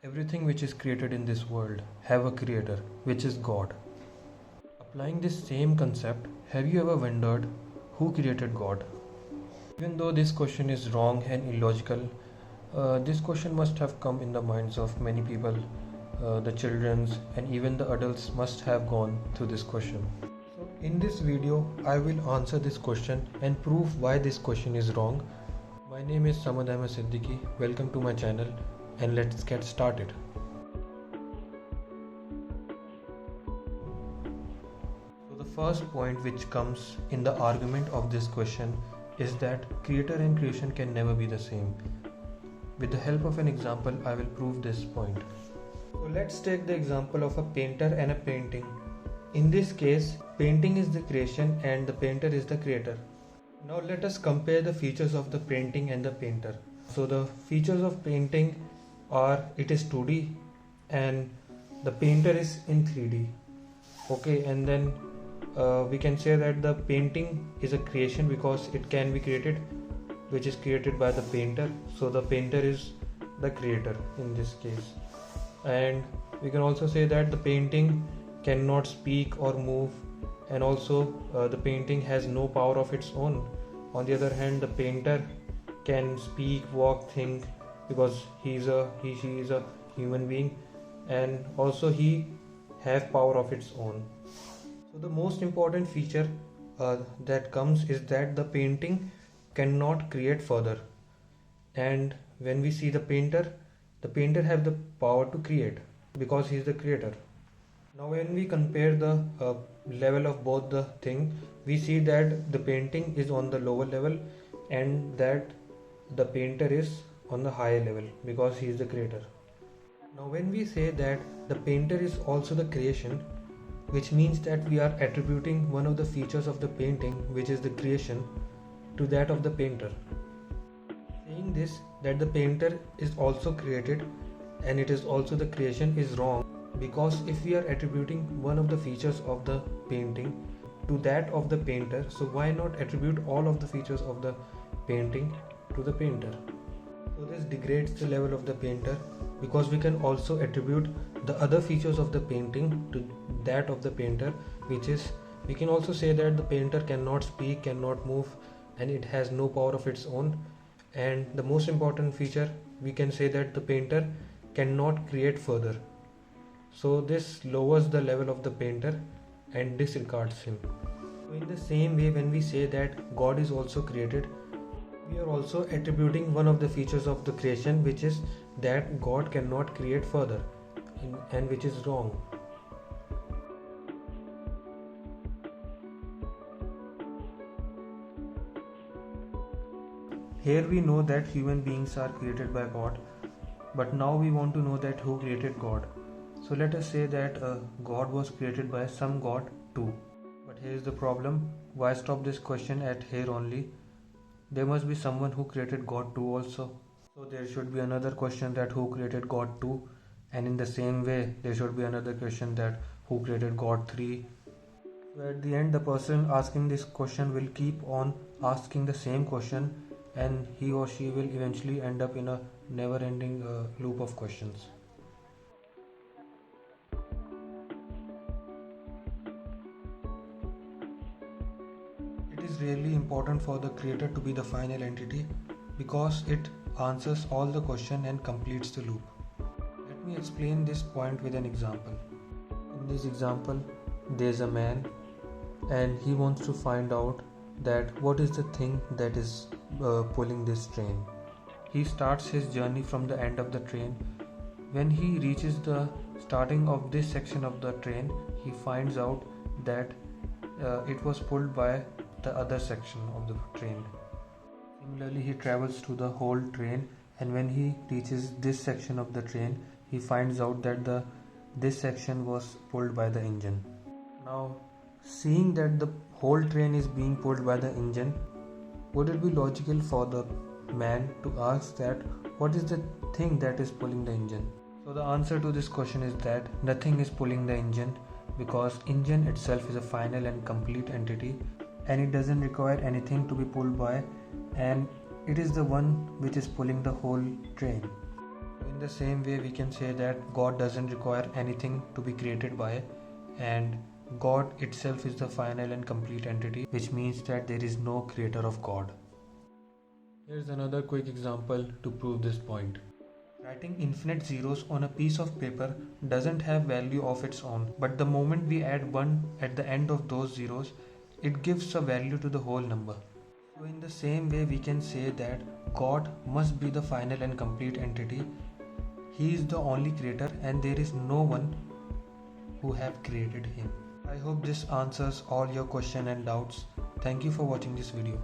Everything which is created in this world have a creator, which is God. Applying this same concept, have you ever wondered who created God? Even though this question is wrong and illogical, this question must have come in the minds of many people. The children's and even the adults must have gone through this question. So in this video, I will answer this question and prove why this question is wrong. My name is Samad Ahmed Siddiqui. Welcome to my channel and let's get started. So the first point which comes in the argument of this question is that creator and creation can never be the same. With the help of an example, I will prove this point. So let's take the example of a painter and a painting. In this case, painting is the creation and the painter is the creator. Now let us compare the features of the painting and the painter. So the features of painting are it is 2D and the painter is in 3D. Okay, and then we can say that the painting is a creation because it can be created, which is created by the painter. So the painter is the creator in this case. And we can also say that the painting cannot speak or move, and also the painting has no power of its own. On the other hand, the painter can speak, walk, think, because she is a human being, and also he have power of its own. So the most important feature that comes is that the painting cannot create further, and when we see the painter have the power to create because he is the creator. Now when we compare the level of both the thing, we see that the painting is on the lower level and that the painter is on the higher level because he is the creator. Now when we say that the painter is also the creation, which means that we are attributing one of the features of the painting, which is the creation, to that of the painter. Saying this, that the painter is also created and it is also the creation, is wrong, because if we are attributing one of the features of the painting to that of the painter, so why not attribute all of the features of the painting to the painter? So this degrades the level of the painter, because we can also attribute the other features of the painting to that of the painter, which is, we can also say that the painter cannot speak, cannot move, and it has no power of its own. And the most important feature, we can say that the painter cannot create further. So this lowers the level of the painter and disregards him. So in the same way, when we say that God is also created, we are also attributing one of the features of the creation, which is that God cannot create further, and which is wrong. Here we know that human beings are created by God, but now we want to know that who created God. So let us say that God was created by some God too. But here is the problem. Why stop this question at here only? There must be someone who created God too also. So there should be another question that who created God too, and in the same way there should be another question that who created God 3. So at the end, the person asking this question will keep on asking the same question, and he or she will eventually end up in a never-ending loop of questions. It is really important for the creator to be the final entity because it answers all the question and completes the loop. Let me explain this point with an example. In this example, there is a man and he wants to find out that what is the thing that is pulling this train. He starts his journey from the end of the train. When he reaches the starting of this section of the train, he finds out that it was pulled by the other section of the train. Similarly, he travels through the whole train, and when he reaches this section of the train, he finds out that this section was pulled by the engine. Now, seeing that the whole train is being pulled by the engine, would it be logical for the man to ask that what is the thing that is pulling the engine? So the answer to this question is that nothing is pulling the engine, because engine itself is a final and complete entity and it doesn't require anything to be pulled by, and it is the one which is pulling the whole train. In the same way, we can say that God doesn't require anything to be created by, and God itself is the final and complete entity, which means that there is no creator of God. Here's another quick example to prove this point. Writing infinite zeros on a piece of paper doesn't have value of its own, but the moment we add 1 at the end of those zeros, it gives a value to the whole number. So in the same way, we can say that God must be the final and complete entity. He is the only creator and there is no one who have created him. I hope this answers all your questions and doubts. Thank you for watching this video.